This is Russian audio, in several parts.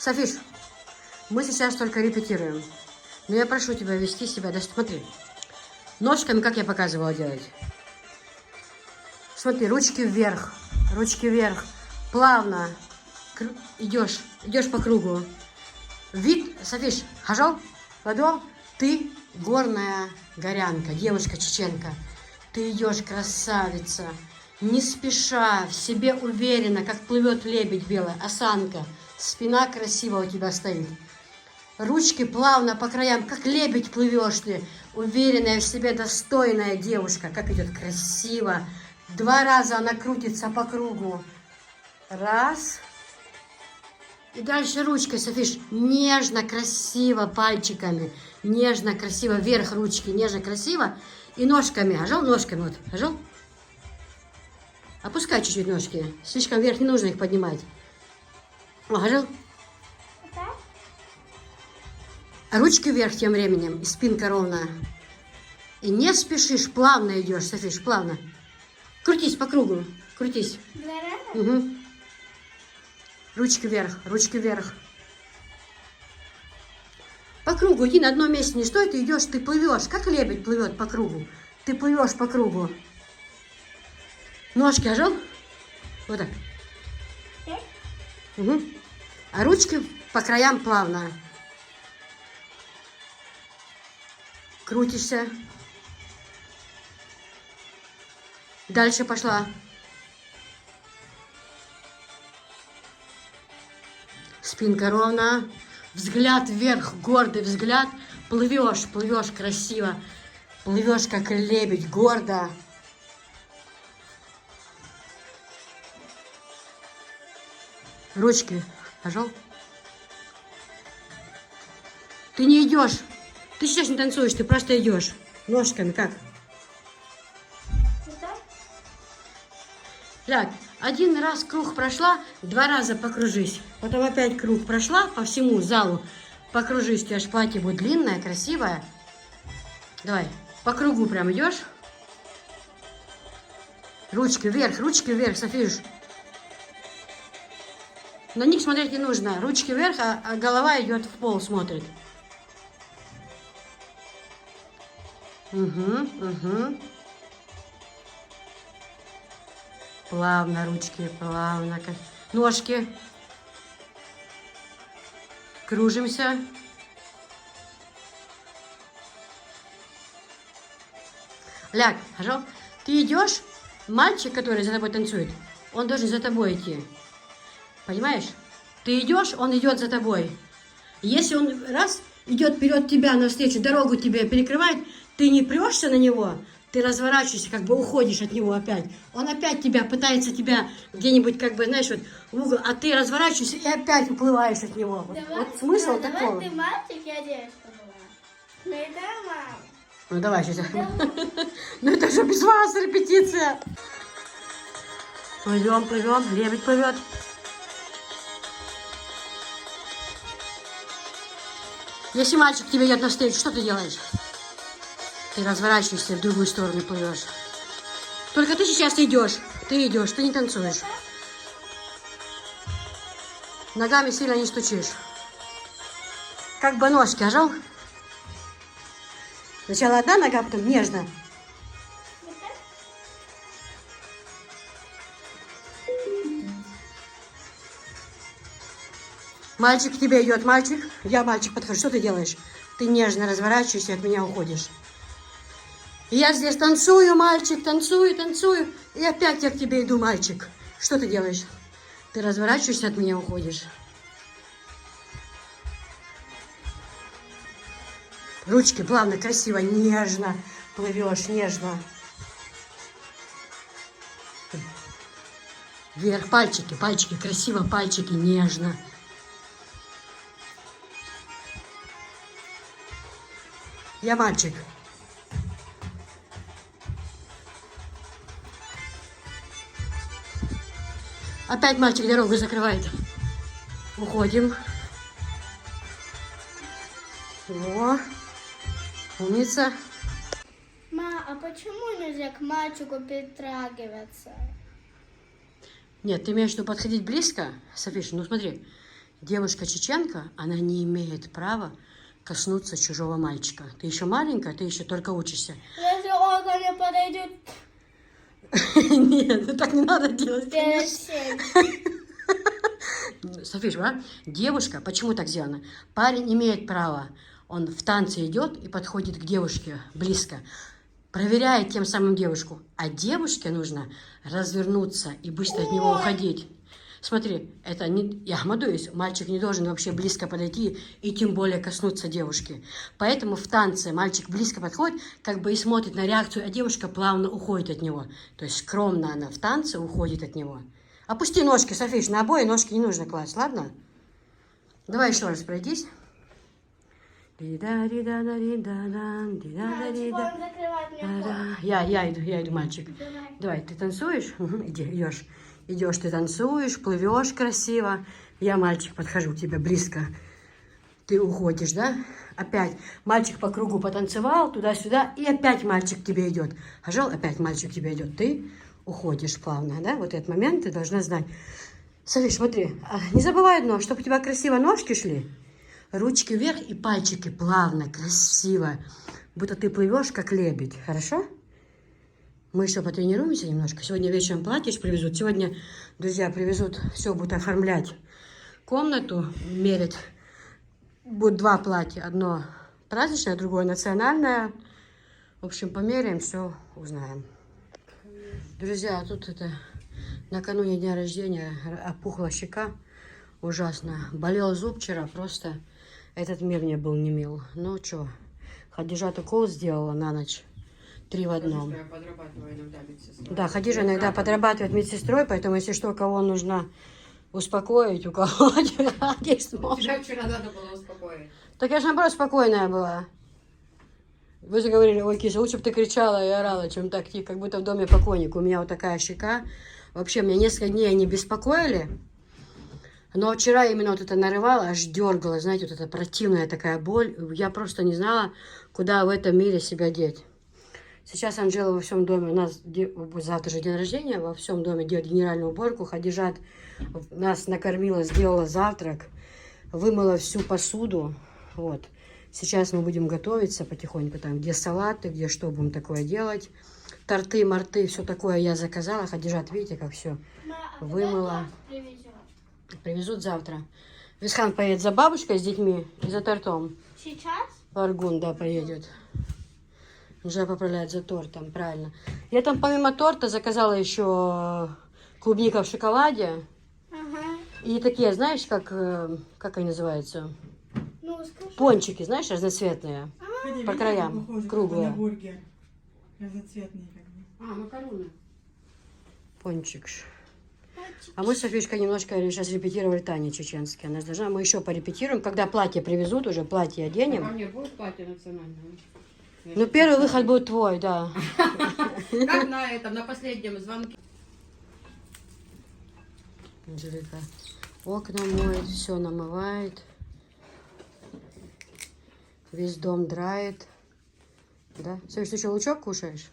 Софиш, мы сейчас только репетируем. Но я прошу тебя вести себя, даже смотри. Ножками, как я показывала делать. Смотри, ручки вверх, плавно идешь по кругу. Вид, Софиш, хажал, подол, ты горная горянка, девушка чеченка. Ты идешь, красавица, не спеша, в себе уверенно, как плывет лебедь белая, осанка, спина красиво у тебя стоит. Ручки плавно по краям, как лебедь плывешь ты, уверенная в себе, достойная девушка, как идет красиво. 2 раза она крутится по кругу. Раз. И дальше ручкой, Софиш, нежно, красиво, пальчиками. Нежно, красиво, вверх ручки, нежно, красиво. И ножками, ажал, ножками, вот, ажал. Опускай чуть-чуть ножки. Слишком вверх не нужно их поднимать. О, ажал. Ручки вверх тем временем, и спинка ровная. И не спешишь, плавно идешь, Софиш, плавно. Крутись по кругу, крутись. Угу. Ручки вверх, ручки вверх. По кругу иди, на одном месте не стой, ты идешь, ты плывешь, как лебедь плывет по кругу. Ты плывешь по кругу. Ножки ожал. Вот так. Угу. А ручки по краям плавно. Крутишься. Дальше пошла. Спинка ровно. Взгляд вверх, гордый взгляд. Плывешь, плывешь красиво. Плывешь, как лебедь, гордо. Ручки, пожал. Ты не идешь. Ты сейчас не танцуешь, ты просто идешь. Ножками, как? Ляг, 1 раз круг прошла, 2 раза покружись. Потом опять круг прошла по всему залу. Покружись, у тебя же платье будет длинное, красивое. Давай, по кругу прям идешь. Ручки вверх, Софиш. На них смотреть не нужно. Ручки вверх, а голова идет в пол, смотрит. Угу. Плавно ручки, плавно. Ножки. Кружимся. Ляг, пожал. Ты идешь, мальчик, который за тобой танцует, он должен за тобой идти. Понимаешь? Ты идешь, он идет за тобой. Если он раз идет вперед тебя навстречу, дорогу тебе перекрывает, ты не прешься на него, ты разворачиваешься, как бы уходишь от него опять. Он опять пытается тебя где-нибудь, как бы, знаешь, вот в угол, а ты разворачиваешься и опять уплываешь от него. Давай, вот смысл давай такого. Ты мальчик, я девочка была. Ну и да, мам. Ну давай сейчас. Ну это же без вас репетиция. Плывем, лебедь плывет. Если мальчик тебе идет навстречу, что ты делаешь? Ты разворачиваешься в другую сторону и плывешь. Только ты сейчас идешь, ты не танцуешь. Ногами сильно не стучишь. Как бы ножки, ожал? Сначала одна нога, потом нежно. Мальчик к тебе идет, мальчик. Я мальчик подхожу. Что ты делаешь? Ты нежно разворачиваешься и от меня уходишь. И я здесь танцую, мальчик, танцую. И опять я к тебе иду, мальчик. Что ты делаешь? Ты разворачиваешься, от меня уходишь. Ручки плавно, красиво, нежно плывешь, нежно. Вверх, пальчики, красиво, пальчики, нежно. Я мальчик. Опять мальчик дорогу закрывает. Уходим. О, умница. Ма, а почему нельзя к мальчику притрагиваться? Нет, ты имеешь в виду подходить близко, Софиша? Ну смотри, девушка-чеченка, она не имеет права коснуться чужого мальчика. Ты еще маленькая, ты еще только учишься. Если он ко мне подойдет Нет, ну так не надо делать. перед всем. Софиш, а? Девушка, почему так сделано? Парень имеет право, он в танце идет и подходит к девушке близко, проверяет тем самым девушку, а девушке нужно развернуться и быстро от него уходить. Смотри, это не, я Ахмадуюсь, мальчик не должен вообще близко подойти и тем более коснуться девушки. Поэтому в танце мальчик близко подходит, как бы и смотрит на реакцию, а девушка плавно уходит от него. То есть скромно она в танце уходит от него. Опусти ножки, Софиш, на обои ножки не нужно класть, ладно? Давай еще раз пройдись. Мальчик, он закрывает мне вход. Я иду, мальчик. Давай. Давай, ты танцуешь? Идешь. Идешь, ты танцуешь, плывешь красиво. Я, мальчик, подхожу к тебе близко. Ты уходишь, да? Опять мальчик по кругу потанцевал, туда-сюда, и опять мальчик к тебе идет. Хожал, опять мальчик к тебе идет. Ты уходишь плавно, да? Вот этот момент ты должна знать. Софиш, смотри, не забывай одно, чтобы у тебя красиво ножки шли. Ручки вверх и пальчики плавно, красиво. Будто ты плывешь, как лебедь. Хорошо? Мы еще потренируемся немножко. Сегодня вечером платье привезут. Сегодня, друзья, привезут, все будут оформлять комнату, мерить. Будет два платья. Одно праздничное, другое национальное. В общем, померяем, все узнаем. Друзья, тут это накануне дня рождения опухла щека. Ужасно. Болел зуб вчера, просто этот мир мне был не мил. Ну что, Хадижат укол сделала на ночь. 3 в одном. Я подрабатываю иногда медсестрой. Да, Хадижа иногда подрабатывает медсестрой, поэтому если что, кого нужно успокоить, уколоть, здесь сможет. Тебя вчера надо было успокоить. Так я же наоборот спокойная была. Вы же говорили, ой, киса, лучше бы ты кричала и орала, чем так тихо, как будто в доме покойник. У меня вот такая щека. Вообще, меня несколько дней они беспокоили. Но вчера именно вот это нарывало, аж дергало, знаете, вот эта противная такая боль. Я просто не знала, куда в этом мире себя деть. Сейчас Анжела во всем доме, у нас завтра же день рождения, во всем доме делает генеральную уборку. Хадижат нас накормила, сделала завтрак, вымыла всю посуду. Вот. Сейчас мы будем готовиться потихоньку, там, где салаты, где что будем такое делать. Торты, морты, все такое я заказала. Хадижат, видите, как все вымыла. Привезут завтра. Висхан поедет за бабушкой с детьми и за тортом. Сейчас? В Аргун, да, поедет. Уже поправляет за тортом, правильно. Я там помимо торта заказала еще клубника в шоколаде. Ага. И такие, знаешь, как они называются? Ну, скажи. Пончики, знаешь, разноцветные. По краям, круглые. На бургер. Разноцветные как бы. Макароны. Пончик. А мы с Софишкой немножко сейчас репетировали Тани чеченские. Она должна, мы еще порепетируем. Когда платье привезут, уже платье А оденем. мне будет платье национальное? Ну, первый выход будет твой, да. Как на этом, на последнем звонке. Анжелика окна моет, все намывает. Весь дом драет. Да? Софиш, ты что, лучок кушаешь?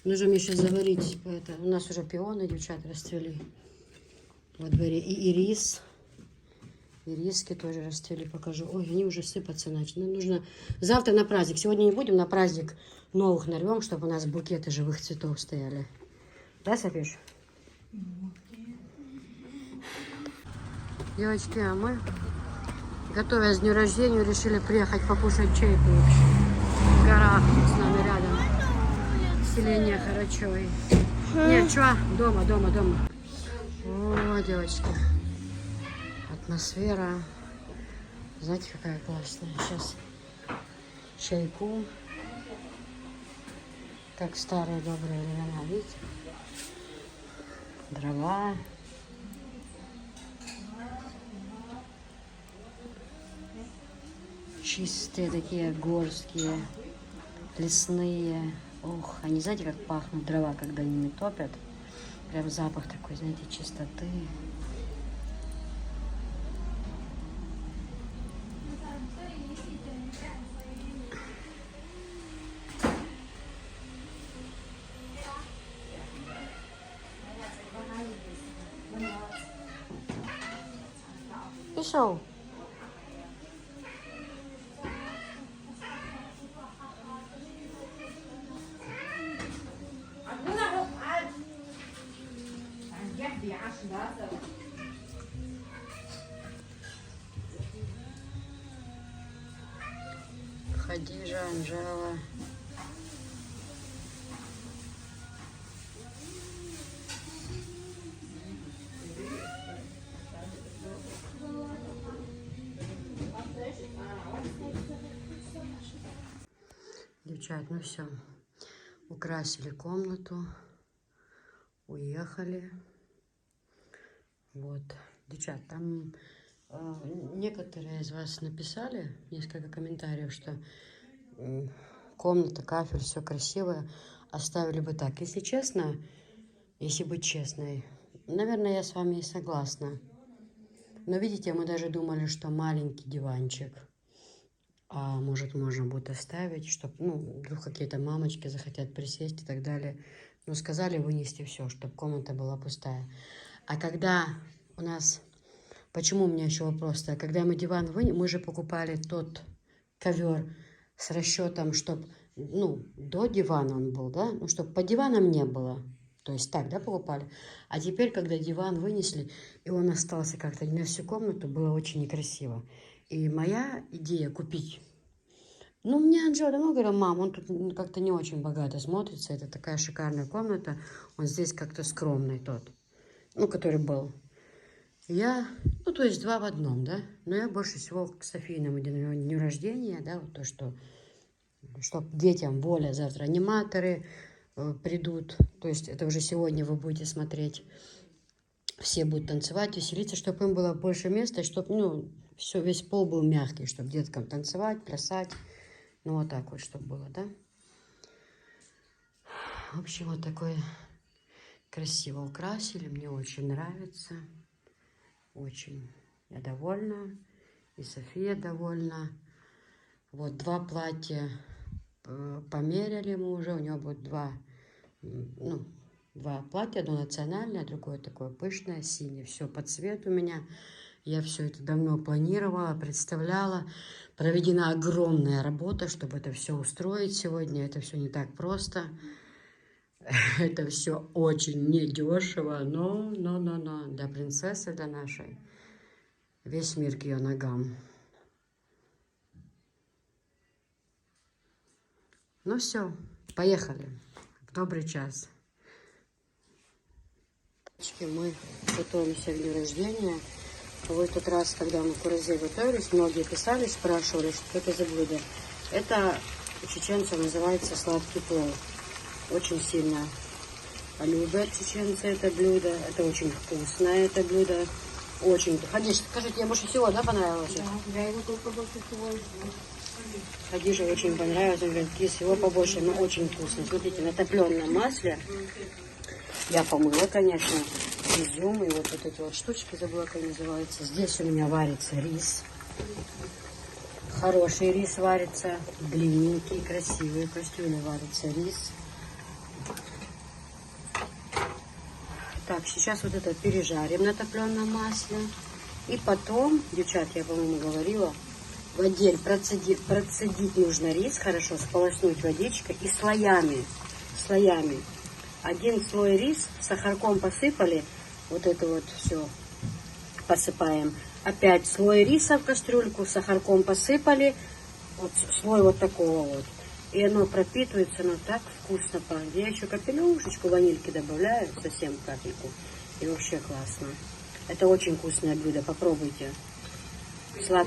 Нужно мне сейчас заварить. Это. У нас уже пионы, девчата, расцвели во дворе. И ирис. Ириски тоже расцвели, покажу. Ой, они уже сыпаться начали. Нам нужно завтра на праздник. Сегодня не будем, на праздник новых нарвем, чтобы у нас букеты живых цветов стояли. Да, Софиш? Девочки, а мы, готовясь к дню рождения, решили приехать покушать чайку в горах с нами рядом. Селение Харачевой. Нет, чё? Дома. О, девочки. Атмосфера. Знаете, какая классная. Сейчас чайку. Как старые добрые времена, видите? Дрова. Чистые такие горские, лесные. Ох, они знаете, как пахнут дрова, когда ими топят? Прям запах такой, знаете, чистоты. пошел. Хадижа, Анжела. Девчат, ну все. Украсили комнату. Уехали. Вот. Девчат, там некоторые из вас написали несколько комментариев, что комната, кафель, все красивое. Оставили бы так. Если честно, если быть честной, наверное, я с вами и согласна. Но видите, мы даже думали, что маленький диванчик, а может, можно будет оставить, чтобы, ну, вдруг какие-то мамочки захотят присесть и так далее. Но сказали вынести все, чтобы комната была пустая. А когда у нас... Почему у меня еще вопрос-то? Когда мы диван вынесли, мы же покупали тот ковер с расчетом, чтобы, ну, до дивана он был, да? Ну, чтобы по диванам не было. То есть так, да, покупали? А теперь, когда диван вынесли, и он остался как-то не на всю комнату, было очень некрасиво. И моя идея купить... Ну, мне Анжела давно говорила: мам, он тут как-то не очень богато смотрится, это такая шикарная комната, он здесь как-то скромный тот, ну, который был. Я, ну, то есть 2 в 1, да, но я больше всего к Софийному дню рождения, да, вот то, что, чтобы детям воля, завтра аниматоры придут, то есть это уже сегодня вы будете смотреть, все будут танцевать, веселиться, чтобы им было больше места, чтобы, ну, все, весь пол был мягкий, чтобы деткам танцевать, плясать. Ну, вот так вот, чтобы было, да? В общем, вот такой красиво украсили. Мне очень нравится. Очень. Я довольна. И София довольна. Вот 2 платья померяли мы уже. У него будет 2 платья. Одно национальное, другое такое пышное, синее. Все по цвету у меня. Я все это давно планировала, представляла. Проведена огромная работа, чтобы это все устроить сегодня. Это все не так просто. Это все очень недешево, но для принцессы, для нашей. Весь мир к ее ногам. Ну все, поехали. В добрый час. Мы готовимся к дню рождения. В этот раз, когда мы в Куразе готовились, многие писали, спрашивали, что это за блюдо. Это у чеченцев называется сладкий плов. Очень сильно любят чеченцы это блюдо. Это очень вкусное это блюдо. Очень. Хадиш, скажи, тебе больше всего, да, понравилось? Да, я его только больше всего люблю. Хадише очень понравилось. Он говорит, кис, его побольше, но очень вкусно. Смотрите, на топленом масле. Я помыла, конечно, изюм и вот эти вот штучки, забыла, как называется. Здесь у меня варится рис. Хороший рис варится, длинненький, красивый, в кастрюле варится рис. Так, сейчас вот это пережарим на топленом масле. И потом, девчат, я, по-моему, говорила, в отдель процедить нужно рис, хорошо сполоснуть водичкой и слоями. Один слой рис, сахарком посыпали, вот это вот все посыпаем. Опять слой риса в кастрюльку, сахарком посыпали, вот слой вот такого вот. И оно пропитывается, оно так вкусно пахнет. Я еще капелюшечку ванильки добавляю, совсем капельку. И вообще классно. Это очень вкусное блюдо, попробуйте. Да,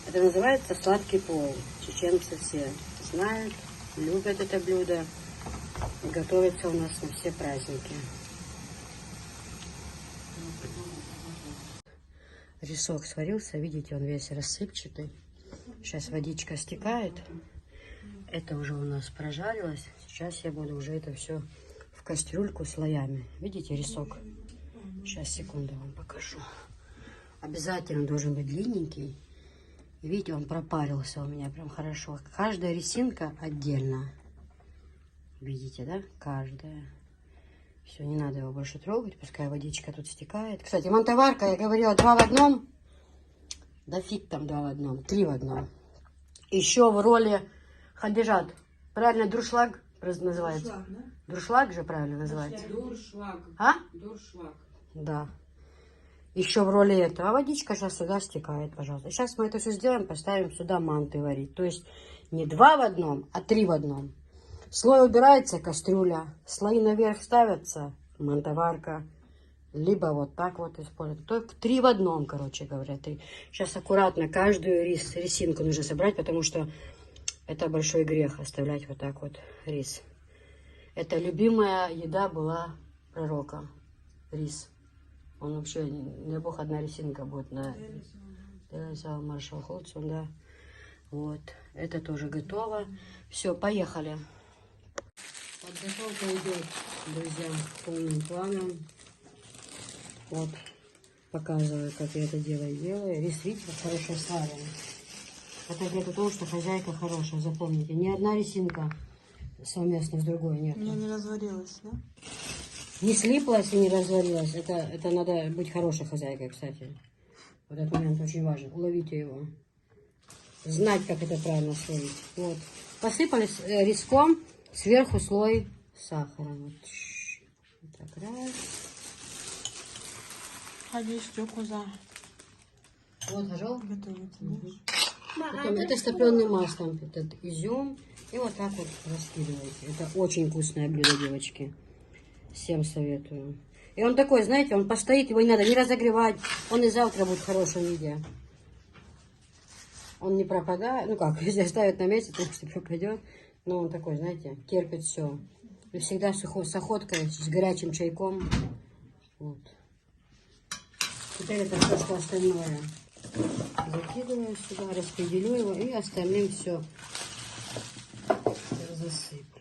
это называется сладкий плов. Чеченцы все знают, любят это блюдо. Готовится у нас на все праздники. Рисок сварился, видите, он весь рассыпчатый. Сейчас водичка стекает. Это уже у нас прожарилось. Сейчас я буду уже это все в кастрюльку слоями. Видите, рисок? Сейчас, секунду, вам покажу. Обязательно должен быть длинненький. И видите, он пропарился у меня прям хорошо. Каждая рисинка отдельно. Видите, да? Каждая. Все, не надо его больше трогать, пускай водичка тут стекает. Кстати, мантоварка, я говорила, 2 в 1. Да фиг там 2 в 1, 3 в 1. Еще в роли Хадижат. Правильно, дуршлаг называется? Дуршлаг, да? Дуршлаг же правильно называется? Дуршлаг. А? Дуршлаг. Да. Еще в роли этого. А водичка сейчас сюда стекает, пожалуйста. Сейчас мы это все сделаем, поставим сюда манты варить. То есть не 2 в 1, а 3 в 1. Слой убирается, кастрюля. Слои наверх ставятся, мантоварка. Либо вот так вот использовать. Только 3 в 1, короче говоря. 3. Сейчас аккуратно каждую рисинку нужно собрать, потому что это большой грех оставлять вот так вот рис. Это любимая еда была пророка. Рис. Он вообще, не бог, одна рисинка будет на маршал Холцун, да. Вот. Это тоже готово. Все, поехали. Подготовка идет, друзья, полным планом. Вот. Показываю, как я это делаю. Рис, видите, как хорошо сварен. Это говорит о том, что хозяйка хорошая, запомните. Ни одна рисинка совместно с другой нет. У меня не разварилась, да? Не слиплась и не развалилась. Это надо быть хорошей хозяйкой, кстати. Вот этот момент очень важен. Уловите его. Знать, как это правильно словить. Вот. Посыпались риском, сверху слой сахара. Вот. Вот так, раз. Ходи, что куза. Вот, хожу. Готовится, да? Потом это с топленым маслом, этот изюм. И вот так вот раскидываете. Это очень вкусное блюдо, девочки. Всем советую. И он такой, знаете, он постоит, его не надо не разогревать. Он и завтра будет в хорошем виде. Он не пропадает. Ну как, если оставить на месте, то что пропадет. Но он такой, знаете, терпит все. И всегда с охоткой, с горячим чайком. Вот. Теперь это все, что остальное. Закидываю сюда, распределю его и остальным все засыплю.